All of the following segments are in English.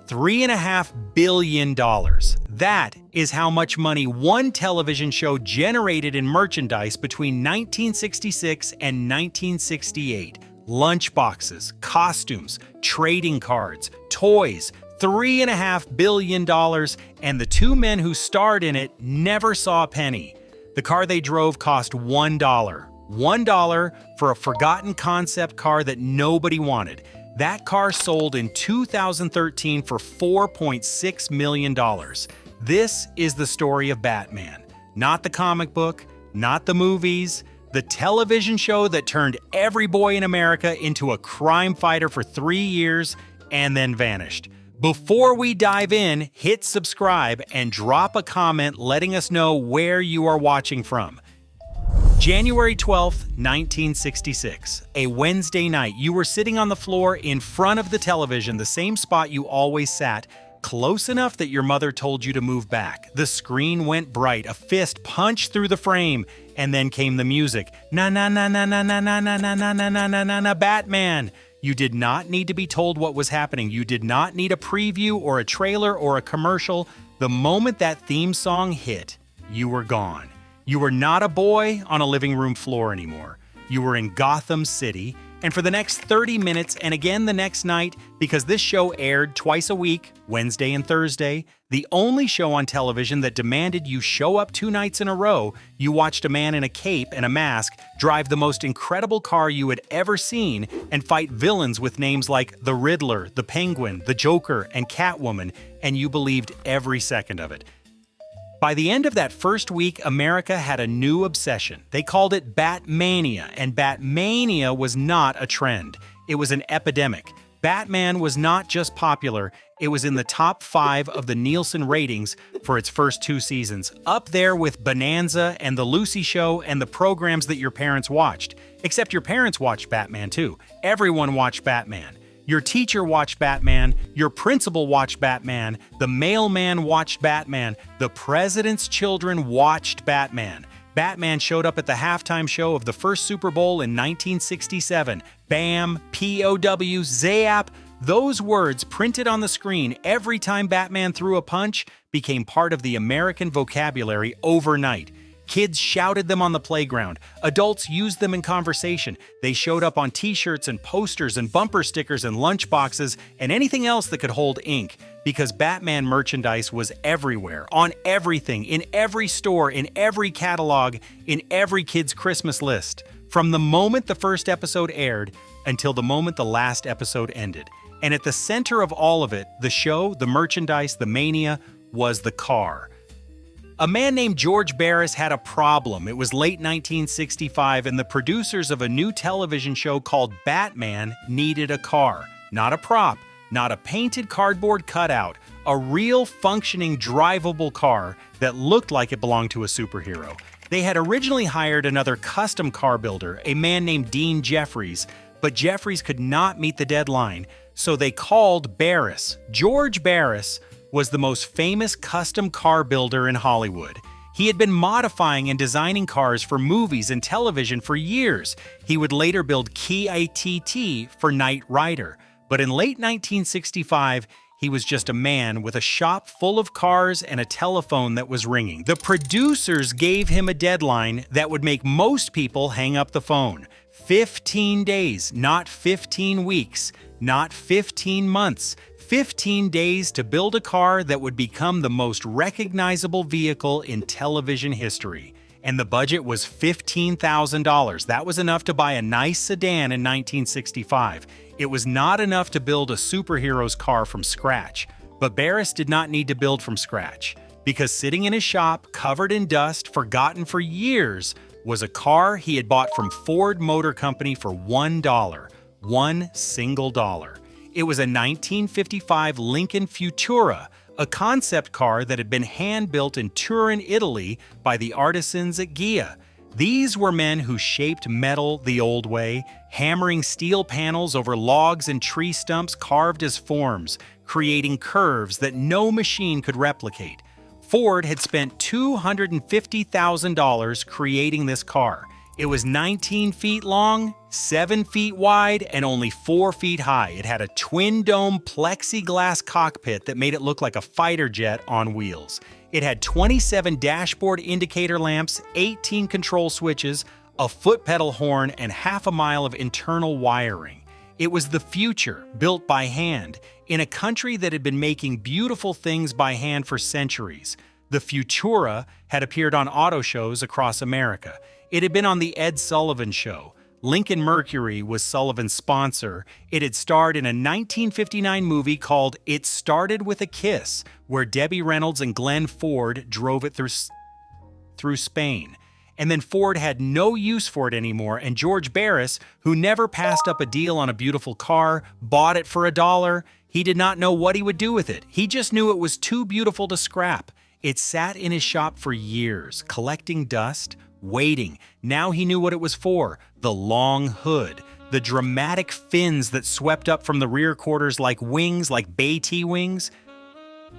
$3.5 billion. That is how much money one television show generated in merchandise between 1966 and 1968. Lunchboxes, costumes, trading cards, toys, $3.5 billion, and the two men who starred in it never saw a penny. The car they drove cost $1. $1 for a forgotten concept car that nobody wanted. That car sold in 2013 for $4.6 million. This is the story of Batman. Not the comic book, not the movies, the television show that turned every boy in America into a crime fighter for 3 years and then vanished. Before we dive in, hit subscribe and drop a comment letting us know where you are watching from. January 12th, 1966. A Wednesday night, you were sitting on the floor in front of the television, the same spot you always sat, close enough that your mother told you to move back. The screen went bright, a fist punched through the frame, and then came the music. Na na na na na na na na na na na na na na na Batman. You did not need to be told what was happening. You did not need a preview or a trailer or a commercial. The moment that theme song hit, you were gone. You were not a boy on a living room floor anymore. You were in Gotham City, and for the next 30 minutes and again the next night, because this show aired twice a week, Wednesday and Thursday, the only show on television that demanded you show up 2 nights in a row, you watched a man in a cape and a mask drive the most incredible car you had ever seen and fight villains with names like the Riddler, the Penguin, the Joker, and Catwoman, and you believed every second of it. By the end of that first week, America had a new obsession. They called it Batmania, and Batmania was not a trend. It was an epidemic. Batman was not just popular, it was in the top 5 of the Nielsen ratings for its first 2 seasons, up there with Bonanza and The Lucy Show and the programs that your parents watched. Except your parents watched Batman too. Everyone watched Batman. Your teacher watched Batman, your principal watched Batman, the mailman watched Batman, the president's children watched Batman. Batman showed up at the halftime show of the first Super Bowl in 1967. Bam, P-O-W, zap. Those words printed on the screen every time Batman threw a punch became part of the American vocabulary overnight. Kids shouted them on the playground. Adults used them in conversation. They showed up on t-shirts and posters and bumper stickers and lunchboxes and anything else that could hold ink, because Batman merchandise was everywhere, on everything, in every store, in every catalog, in every kid's Christmas list. From the moment the first episode aired until the moment the last episode ended. And at the center of all of it, the show, the merchandise, the mania, was the car. A man named George Barris had a problem. It was late 1965, and the producers of a new television show called Batman needed a car. Not a prop, not a painted cardboard cutout, a real functioning drivable car that looked like it belonged to a superhero. They had originally hired another custom car builder, a man named Dean Jeffries, but Jeffries could not meet the deadline, so they called Barris. George Barris was the most famous custom car builder in Hollywood. He had been modifying and designing cars for movies and television for years. He would later build K-I-T-T for Knight Rider. But in late 1965, he was just a man with a shop full of cars and a telephone that was ringing. The producers gave him a deadline that would make most people hang up the phone. 15 days, not 15 weeks, not 15 months. 15 days to build a car that would become the most recognizable vehicle in television history. And the budget was $15,000. That was enough to buy a nice sedan in 1965. It was not enough to build a superhero's car from scratch. But Barris did not need to build from scratch, because sitting in his shop, covered in dust, forgotten for years, was a car he had bought from Ford Motor Company for $1. $1 single dollar. It was a 1955 Lincoln Futura, a concept car that had been hand-built in Turin, Italy by the artisans at Ghia. These were men who shaped metal the old way, hammering steel panels over logs and tree stumps carved as forms, creating curves that no machine could replicate. Ford had spent $250,000 creating this car. It was 19 feet long, 7 feet wide, and only 4 feet high. It had a twin-dome plexiglass cockpit that made it look like a fighter jet on wheels. It had 27 dashboard indicator lamps, 18 control switches, a foot pedal horn, and half a mile of internal wiring. It was the future, built by hand, in a country that had been making beautiful things by hand for centuries. The Futura had appeared on auto shows across America. It had been on The Ed Sullivan Show. Lincoln Mercury was Sullivan's sponsor. It had starred in a 1959 movie called It Started with a Kiss, where Debbie Reynolds and Glenn Ford drove it through Spain. And then Ford had no use for it anymore, and George Barris, who never passed up a deal on a beautiful car, bought it for $1. He did not know what he would do with it. He just knew it was too beautiful to scrap. It sat in his shop for years, collecting dust, waiting. Now he knew what it was for: the long hood, the dramatic fins that swept up from the rear quarters like wings, like Bay-T wings.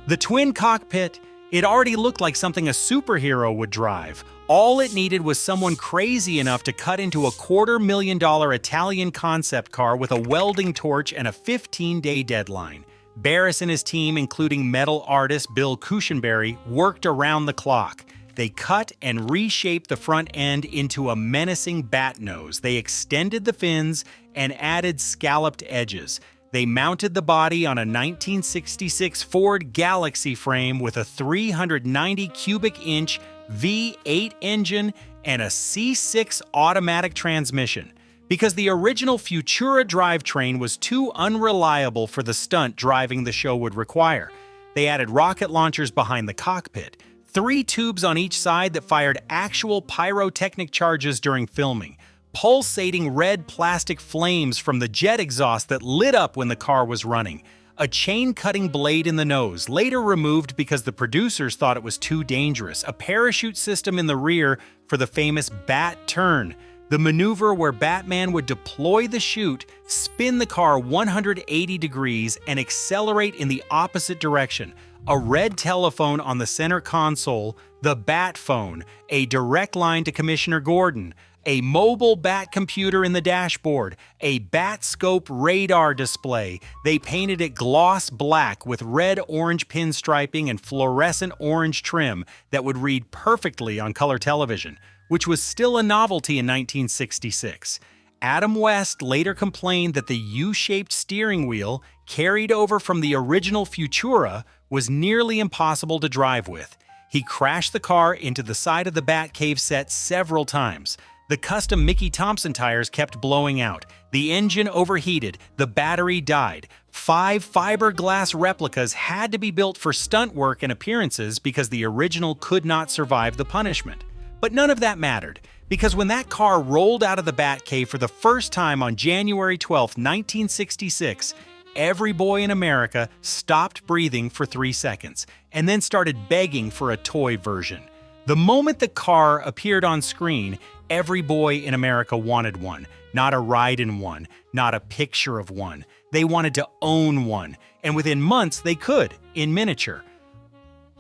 The twin cockpit, it already looked like something a superhero would drive. All it needed was someone crazy enough to cut into a $250,000 Italian concept car with a welding torch and a 15-day deadline. Barris and his team, including metal artist Bill Cushenberry, worked around the clock. They cut and reshaped the front end into a menacing bat nose. They extended the fins and added scalloped edges. They mounted the body on a 1966 Ford Galaxy frame with a 390 cubic inch V8 engine and a C6 automatic transmission. Because the original Futura drivetrain was too unreliable for the stunt driving the show would require, they added rocket launchers behind the cockpit, 3 tubes on each side that fired actual pyrotechnic charges during filming, pulsating red plastic flames from the jet exhaust that lit up when the car was running, a chain-cutting blade in the nose, later removed because the producers thought it was too dangerous, a parachute system in the rear for the famous bat turn, the maneuver where Batman would deploy the chute, spin the car 180 degrees, and accelerate in the opposite direction, a red telephone on the center console, the Bat phone, a direct line to Commissioner Gordon, a mobile Bat computer in the dashboard, a Bat scope radar display. They painted it gloss black with red-orange pinstriping and fluorescent orange trim that would read perfectly on color television, which was still a novelty in 1966. Adam West later complained that the U-shaped steering wheel, carried over from the original Futura, was nearly impossible to drive with. He crashed the car into the side of the Batcave set several times. The custom Mickey Thompson tires kept blowing out. The engine overheated. The battery died. 5 fiberglass replicas had to be built for stunt work and appearances because the original could not survive the punishment. But none of that mattered, because when that car rolled out of the Batcave for the first time on January 12, 1966, every boy in America stopped breathing for 3 seconds and then started begging for a toy version. The moment the car appeared on screen, every boy in America wanted one, not a ride in one, not a picture of one. They wanted to own one, and within months they could, in miniature.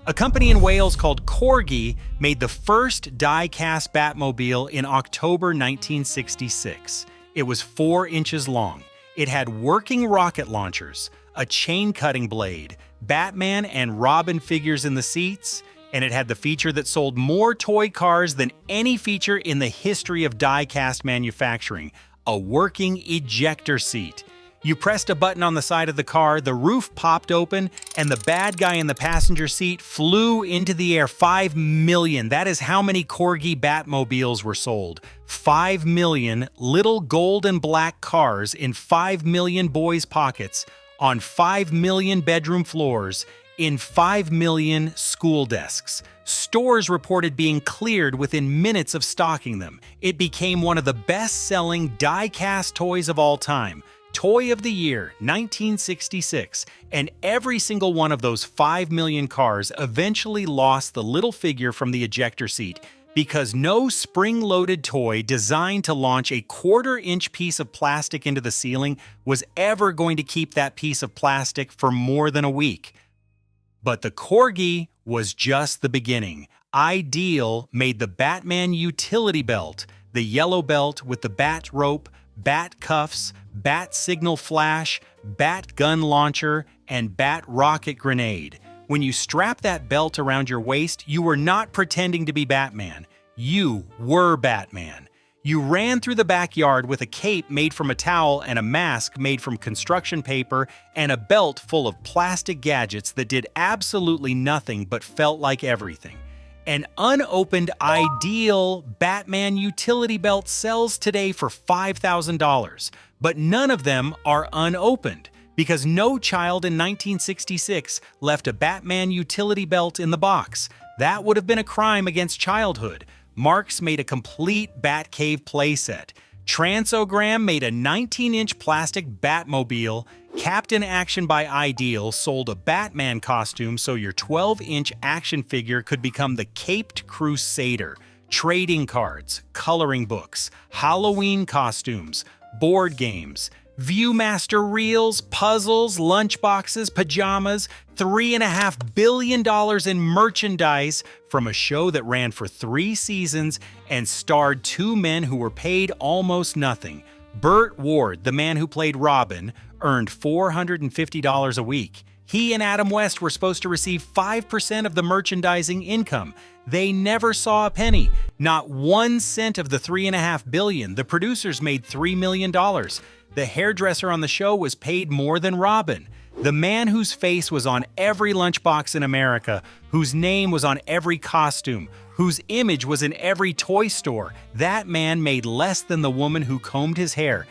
A company in Wales called Corgi made the first die-cast Batmobile in October 1966. It was 4 inches long. It had working rocket launchers, a chain-cutting blade, Batman and Robin figures in the seats, and it had the feature that sold more toy cars than any feature in the history of die-cast manufacturing: a working ejector seat. You pressed a button on the side of the car, the roof popped open, and the bad guy in the passenger seat flew into the air. 5 million. That is how many Corgi Batmobiles were sold. 5 million little gold and black cars in 5 million boys' pockets, on 5 million bedroom floors, in 5 million school desks. Stores reported being cleared within minutes of stocking them. It became one of the best-selling die-cast toys of all time. Toy of the Year, 1966, and every single one of those 5 million cars eventually lost the little figure from the ejector seat because no spring-loaded toy designed to launch a quarter-inch piece of plastic into the ceiling was ever going to keep that piece of plastic for more than a week. But the Corgi was just the beginning. Ideal made the Batman utility belt. the yellow belt with the bat rope, bat cuffs, bat signal flash, bat gun launcher, and bat rocket grenade. When you strap that belt around your waist, you were not pretending to be Batman. You were Batman. You ran through the backyard with a cape made from a towel and a mask made from construction paper and a belt full of plastic gadgets that did absolutely nothing but felt like everything. An unopened ideal Batman utility belt sells today for $5,000, but none of them are unopened because no child in 1966 left a Batman utility belt in the box. That would have been a crime against childhood. Marx made a complete Batcave playset. Transogram made a 19-inch plastic Batmobile. Captain Action by Ideal sold a Batman costume so your 12-inch action figure could become the Caped Crusader. Trading cards, coloring books, Halloween costumes, board games, Viewmaster reels, puzzles, lunchboxes, pajamas, $3.5 billion in merchandise from a show that ran for 3 seasons and starred 2 men who were paid almost nothing. Burt Ward, the man who played Robin, earned $450 a week. He and Adam West were supposed to receive 5% of the merchandising income. They never saw a penny. Not 1 cent of the $3.5 billion. The producers made $3 million. The hairdresser on the show was paid more than Robin. The man whose face was on every lunchbox in America, whose name was on every costume, whose image was in every toy store, that man made less than the woman who combed his hair.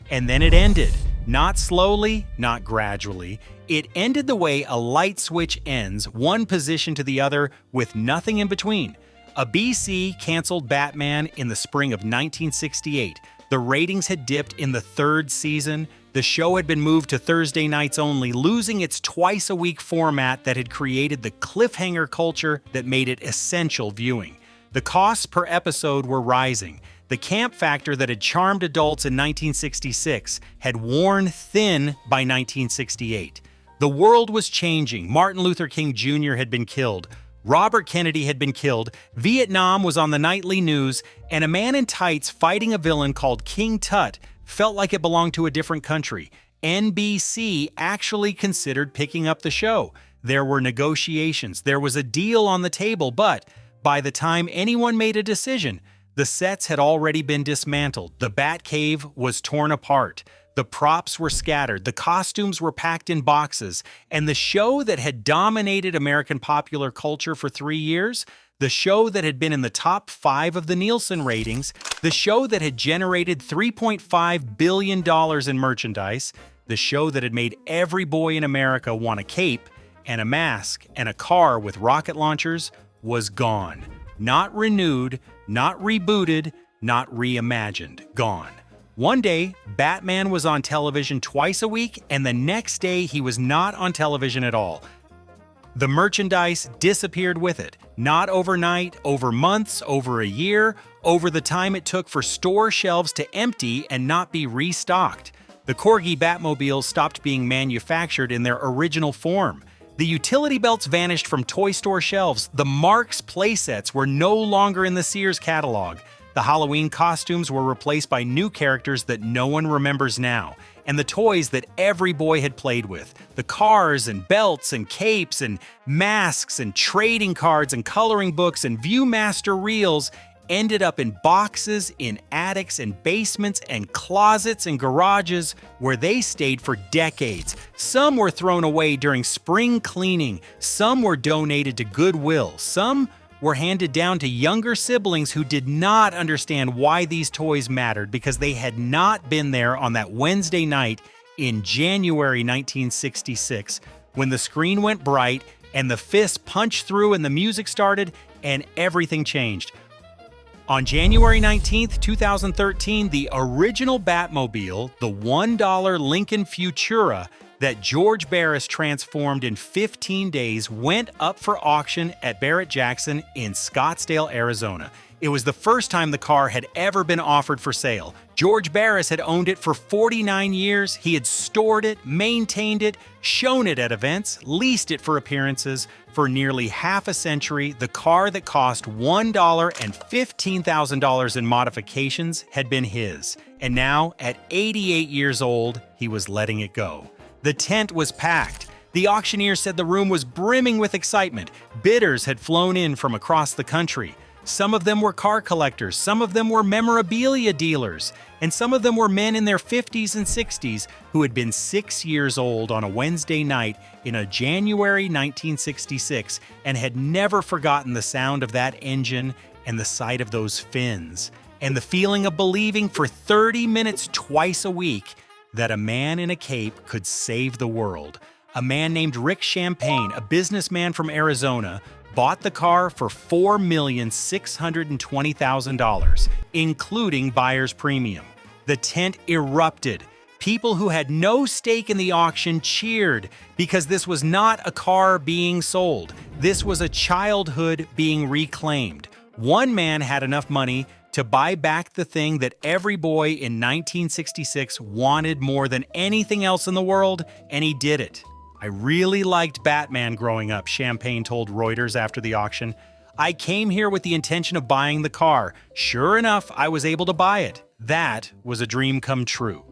And then it ended. Not slowly, not gradually. It ended the way a light switch ends, one position to the other, with nothing in between. ABC canceled Batman in the spring of 1968. The ratings had dipped in the 3rd season. The show had been moved to Thursday nights only, losing its twice-a-week format that had created the cliffhanger culture that made it essential viewing. The costs per episode were rising. The camp factor that had charmed adults in 1966 had worn thin by 1968. The world was changing. Martin Luther King Jr. had been killed. Robert Kennedy had been killed, Vietnam was on the nightly news, and a man in tights fighting a villain called King Tut felt like it belonged to a different country. NBC actually considered picking up the show. There were negotiations, there was a deal on the table, but by the time anyone made a decision, the sets had already been dismantled, the Batcave was torn apart. The props were scattered, the costumes were packed in boxes, and the show that had dominated American popular culture for 3 years, the show that had been in the top 5 of the Nielsen ratings, the show that had generated $3.5 billion in merchandise, the show that had made every boy in America want a cape and a mask and a car with rocket launchers, was gone. Not renewed, not rebooted, not reimagined. Gone. One day, Batman was on television twice a week, and the next day he was not on television at all. The merchandise disappeared with it. Not overnight, over months, over a year, over the time it took for store shelves to empty and not be restocked. The Corgi Batmobile stopped being manufactured in their original form. The utility belts vanished from toy store shelves. The Marx playsets were no longer in the Sears catalog. The Halloween costumes were replaced by new characters that no one remembers now, and the toys that every boy had played with. The cars and belts and capes and masks and trading cards and coloring books and Viewmaster reels ended up in boxes, in attics and basements and closets and garages where they stayed for decades. Some were thrown away during spring cleaning, some were donated to Goodwill, some were handed down to younger siblings who did not understand why these toys mattered because they had not been there on that Wednesday night in January 1966 when the screen went bright and the fist punched through and the music started and everything changed. On January 19, 2013, the original Batmobile, the $1 Lincoln Futura, that George Barris transformed in 15 days went up for auction at Barrett-Jackson in Scottsdale, Arizona. It was the first time the car had ever been offered for sale. George Barris had owned it for 49 years. He had stored it, maintained it, shown it at events, leased it for appearances. For nearly half a century, the car that cost $1 and $15,000 in modifications had been his. And now, at 88 years old, he was letting it go. The tent was packed. The auctioneer said the room was brimming with excitement. Bidders had flown in from across the country. Some of them were car collectors, some of them were memorabilia dealers, and some of them were men in their 50s and 60s who had been 6 years old on a Wednesday night in a January 1966 and had never forgotten the sound of that engine and the sight of those fins, and the feeling of believing for 30 minutes twice a week that a man in a cape could save the world. A man named Rick Champagne, a businessman from Arizona, bought the car for $4,620,000, including buyer's premium. The tent erupted. People who had no stake in the auction cheered because this was not a car being sold. This was a childhood being reclaimed. One man had enough money to buy back the thing that every boy in 1966 wanted more than anything else in the world, and he did it. I really liked Batman growing up, Champagne told Reuters after the auction. I came here with the intention of buying the car. Sure enough, I was able to buy it. That was a dream come true.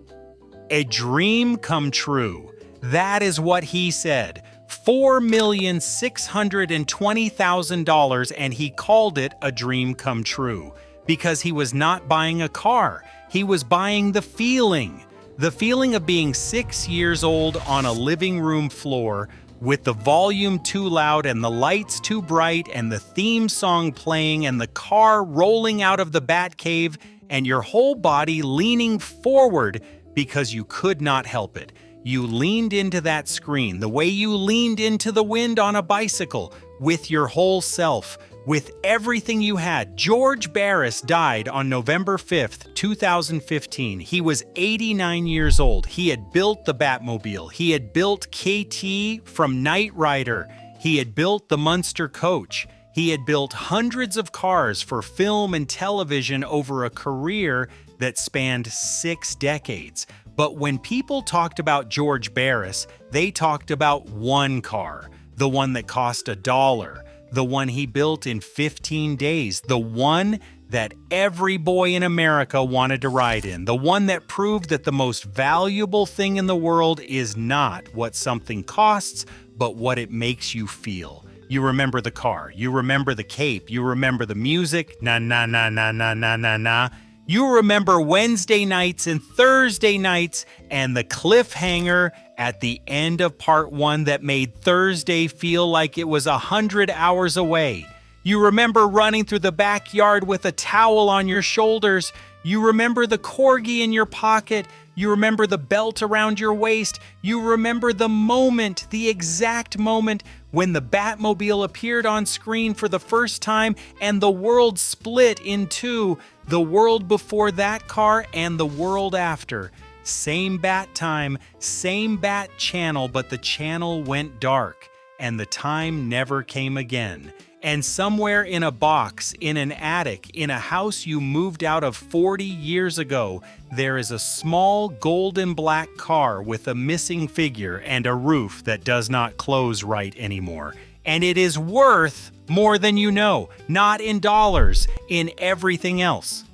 A dream come true. That is what he said. $4,620,000, and he called it a dream come true because he was not buying a car. He was buying the feeling. The feeling of being 6 years old on a living room floor with the volume too loud and the lights too bright and the theme song playing and the car rolling out of the Batcave and your whole body leaning forward because you could not help it. You leaned into that screen the way you leaned into the wind on a bicycle with your whole self. With everything you had. George Barris died on November 5th, 2015. He was 89 years old. He had built the Batmobile. He had built KT from Knight Rider. He had built the Munster Coach. He had built hundreds of cars for film and television over a career that spanned 6 decades. But when people talked about George Barris, they talked about one car, the one that cost $1. The one he built in 15 days, the one that every boy in America wanted to ride in, the one that proved that the most valuable thing in the world is not what something costs, but what it makes you feel. You remember the car, you remember the cape, you remember the music, na na na na na na na na. You remember Wednesday nights and Thursday nights and the cliffhanger at the end of part 1 that made Thursday feel like it was 100 hours away. You remember running through the backyard with a towel on your shoulders. You remember the corgi in your pocket. You remember the belt around your waist. You remember the moment, the exact moment when the Batmobile appeared on screen for the first time and the world split in two, the world before that car and the world after. Same bat time, same bat channel, but the channel went dark and the time never came again. And somewhere in a box, in an attic, in a house you moved out of 40 years ago, there is a small golden black car with a missing figure and a roof that does not close right anymore. And it is worth more than you know, not in dollars, in everything else.